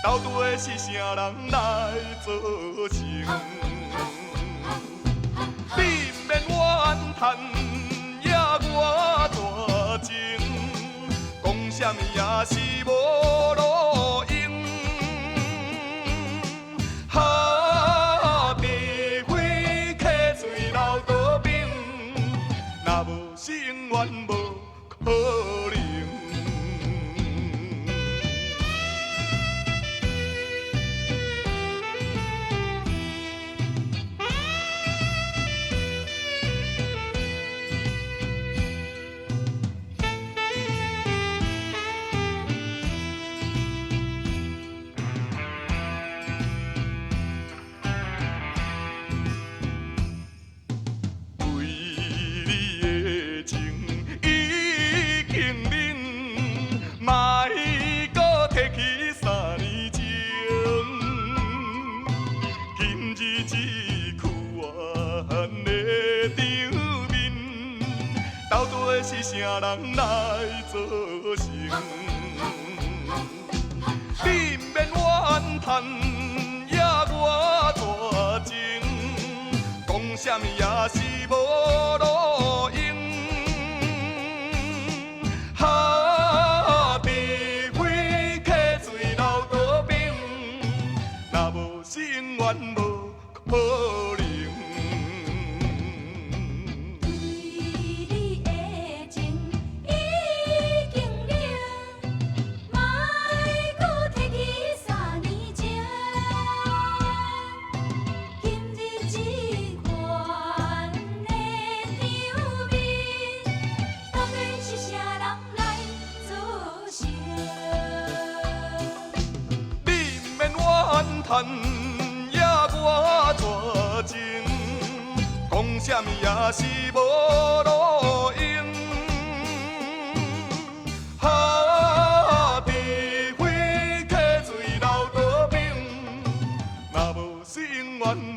到底是啥人来造成？你不免怨叹呀我绝情，讲什么也是无路用。哈，白花客水流倒冰，若无是永远无可能。是啥人来造成？你不免怨叹呀我绝情，讲什么也是无路用。哈，白花客水流倒冰，若无是永远无可能。叹呀我绝情，讲什么也是无路用。哈，白花客水流倒冰，若无是永远。